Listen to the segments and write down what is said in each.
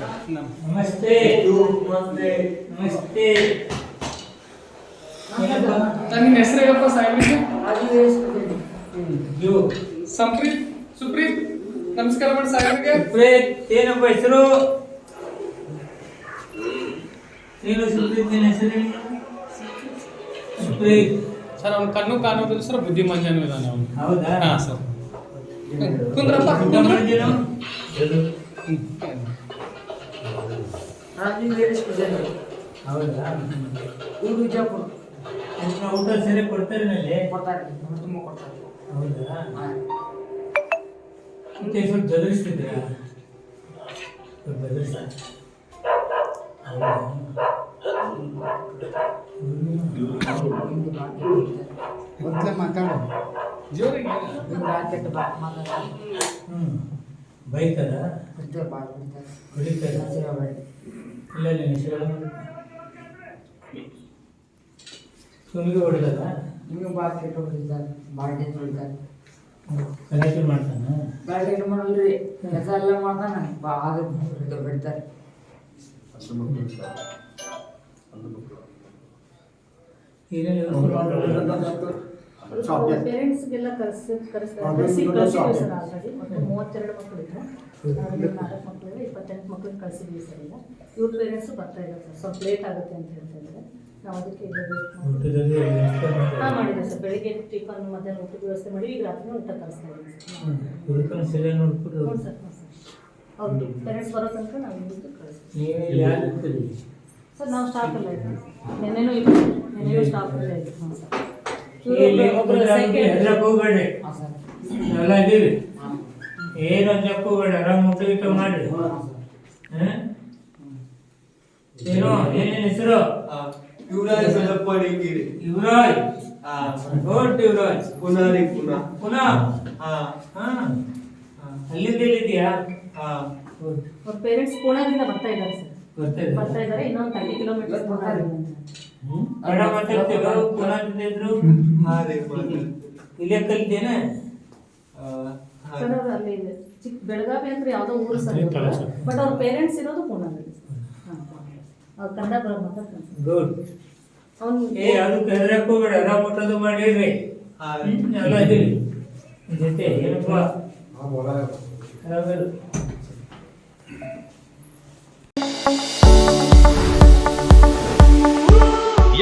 ನಮಸ್ತೆ. ನಮಸ್ತೆ. ನನ್ನ ಹೆಸರು ಹೇಳಪ್ಪ ಸಾಹೇಬ್ರಿಗೆ. ಸಂಪ್ರೀತ್ ಸುಪ್ರೀತ್ ನಮಸ್ಕಾರ ಮಾಡಿ ಸಾಹೇಬ್ರಿಗೆ. ಸುಪ್ರೀತ್ ಏನಪ್ಪ ಹೆಸರು? ಏನು ಸುಪ್ರೀತ್ ನಿನ್ನ ಹೆಸರು? ಸುಪ್ರೀತ್ ಸರ್ ಅವ್ನ ಕಣ್ಣು ಕಾಣೋದಿಲ್ಲ ಸರ್, ಬುದ್ಧಿಮಾಂದ್ಯನೂ ಇದ್ದಾನೆ ಅವನು. ಹೌದಾ? ಹಾಂ ಸರ್. ಕುಂದ್ರಪ್ಪ ಊಟ ಮಾಡಿದ್ದೀರಾ? ಹೌದಾ? ಊಟ ಸರಿ ಕೊಡ್ತಾರೆ ನಲ್ಲಿ? ಹೌದಾ? ಮತ್ತೆ ಸ್ವಲ್ಪ ಬೆದರಿಸ್ತಿದ್ದೀರಾ? ಜೋರಿಗೆ ಬೈತಾರ ಹೊಡಿತಾರ? ಇಲ್ಲ ನಿನ್ನ ಹೆಸರು ಸುಮ್ಗೆ ಹೊಡಿದಾರ? ಕಲೆಕ್ಟ್ ಮಾಡ್ತಾನ? ಪೇರೆಂಟ್ಸ್ಗೆಲ್ಲ ಕಳಿಸ್ತಾರೆ ಸರ್. ಆಲ್ರೆಡಿ ಒಟ್ಟು 32 ಮಕ್ಕಳಿದ್ರು, 4 ಮಕ್ಕಳಿಗೆ 28 ಮಕ್ಕಳಿಗೆ ಕಳಿಸಿದ್ವಿ ಸರ್. ಈಗ ಇವ್ರ ಪೇರೆಂಟ್ಸು ಬರ್ತಾ ಇದ್ದಾರೆ ಸರ್, ಸ್ವಲ್ಪ ಲೇಟ್ ಆಗುತ್ತೆ ಅಂತ ಹೇಳ್ತಾ ಇದ್ದಾರೆ. ನಾವು ಅದಕ್ಕೆ ಮಾಡಿದ್ವಿ ಸರ್. ಬೆಳಿಗ್ಗೆ ಟಿಫನ್, ಮಧ್ಯಾಹ್ನ ಊಟದ ವ್ಯವಸ್ಥೆ ಮಾಡಿ ಈಗ ರಾತ್ರಿ ಊಟ ಕಳಿಸ್ತಾ ಇದ್ದೀವಿ ಸರ್. ಹ್ಞೂ ಸರ್. ಹೌದು, ಪೇರೆಂಟ್ಸ್ ಬರೋ ತನಕ ನಾವು ಇಲ್ಲಿಂದ ಕಳಿಸ್ತೀವಿ ಸರ್. ನಾವು ಸ್ಟಾಫ್ ಎಲ್ಲ ಇದ್ದೀವಿ. ನೆನ್ನೆನೂ ಸ್ಟಾಫ್ ಎಲ್ಲ ಇದ್ದೀವಿ. ಹಾಂ ಸರ್. ಏನು ಜಪ್ಪುಬೇಡ, ಆರಾಮ್ ಊಟ ಗೀಟ ಮಾಡಿ. ಏನೋ ಏನೇನು ಹೆಸರು? ಯುವರಾಜ್. ಗುಡ್ ಯುವರಾಜ್. ಪುನಃ ಅಲ್ಲಿಂದ ಎಲ್ಲಿದ್ಯಾ? ಅವ್ರ ಪೇರೆಂಟ್ಸ್ ಪೂನಾದಿಂದ ಬರ್ತಾ ಇದ್ದಾರೆ ಸರ್. ಬರ್ತಾ ಇದ್ದಾರೆ. ಇನ್ನೊಂದು 30 ಕಿಲೋಮೀಟರ್ ಕನ್ನಡ ಮಾತಾಡ್ತೀವಿ. ಪುನಃ ಇದ್ರು ಇಲ್ಲೇ ಕಲಿತೇನೆ ಸರ್. ಅವ್ರು ಅಲ್ಲಿ ಚಿಕ್ಕ ಬೆಳಗಾವಿ ಅಂದ್ರೆ ಯಾವುದೋ ಊರು ಸರ್, ಬಟ್ ಅವ್ರ ಪೇರೆಂಟ್ಸ್ ಇರೋದು ಪೂನಾದಲ್ಲಿ ಸರ್. ಅವ್ರು ಕನ್ನಡ ಮಾತಾಡ್ತಾರೆ. ಗುಡ್. ಅದಕ್ಕೆ ಹೆದರಕೋಬೇಡ, ಆರಾಮ್ ಊಟದು ಮಾಡಿಡ್ರಿ. ಎಲ್ಲ ಇದೀವಿ ಜೊತೆ. ಏನಪ್ಪ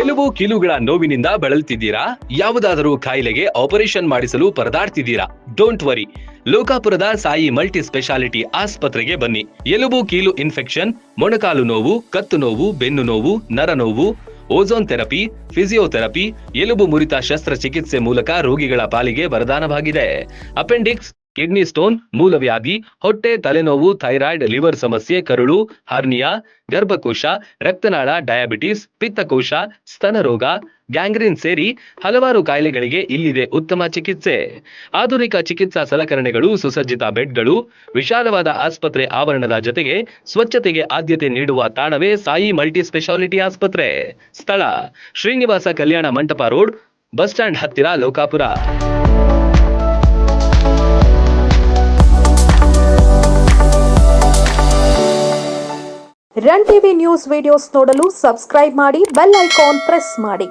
ಎಲುಬು ಕೀಲುಗಳ ನೋವಿನಿಂದ ಬಳಲ್ತಿದ್ದೀರಾ? ಯಾವುದಾದರೂ ಕಾಯಿಲೆಗೆ ಆಪರೇಷನ್ ಮಾಡಿಸಲು ಪರದಾಡ್ತಿದ್ದೀರಾ? ಡೋಂಟ್ ವರಿ, ಲೋಕಾಪುರದ ಸಾಯಿ ಮಲ್ಟಿ ಸ್ಪೆಷಾಲಿಟಿ ಆಸ್ಪತ್ರೆಗೆ ಬನ್ನಿ. ಎಲುಬು ಕೀಲು ಇನ್ಫೆಕ್ಷನ್, ಮೊಣಕಾಲು ನೋವು, ಕತ್ತು ನೋವು, ಬೆನ್ನು ನೋವು, ನರ ನೋವು, ಓಝೋನ್ ಥೆರಪಿ, ಫಿಸಿಯೋಥೆರಪಿ, ಎಲುಬು ಮುರಿತ ಶಸ್ತ್ರಚಿಕಿತ್ಸೆ ಮೂಲಕ ರೋಗಿಗಳ ಪಾಲಿಗೆ ವರದಾನವಾಗಿದೆ. ಅಪೆಂಡಿಕ್ಸ್, ಕಿಡ್ನಿ ಸ್ಟೋನ್, ಮೂಲವ್ಯಾಧಿ, ಹೊಟ್ಟೆ, ತಲೆನೋವು, ಥೈರಾಯ್ಡ್, ಲಿವರ್ ಸಮಸ್ಯೆ, ಕರುಳು, ಹರ್ನಿಯಾ, ಗರ್ಭಕೋಶ, ರಕ್ತನಾಳ, ಡಯಾಬಿಟಿಸ್, ಪಿತ್ತಕೋಶ, ಸ್ತನರೋಗ, ಗ್ಯಾಂಗ್ರೀನ್ ಸೇರಿ ಹಲವಾರು ಕಾಯಿಲೆಗಳಿಗೆ ಇಲ್ಲಿದೆ ಉತ್ತಮ ಚಿಕಿತ್ಸೆ. ಆಧುನಿಕ ಚಿಕಿತ್ಸಾ ಸಲಕರಣೆಗಳು, ಸುಸಜ್ಜಿತ ಬೆಡ್ಗಳು, ವಿಶಾಲವಾದ ಆಸ್ಪತ್ರೆ ಆವರಣದ ಜೊತೆಗೆ ಸ್ವಚ್ಛತೆಗೆ ಆದ್ಯತೆ ನೀಡುವ ತಾಣವೇ ಸಾಯಿ ಮಲ್ಟಿ ಸ್ಪೆಷಾಲಿಟಿ ಆಸ್ಪತ್ರೆ. ಸ್ಥಳ: Srinivasa Kalyana Mantapa road, bus stand ಹತ್ತಿರ, Lokapur. Run TV news videos ನೋಡಲು ಸಬ್ಸ್ಕ್ರೈಬ್ ಮಾಡಿ, ಬೆಲ್ ಐಕಾನ್ ಪ್ರೆಸ್ ಮಾಡಿ.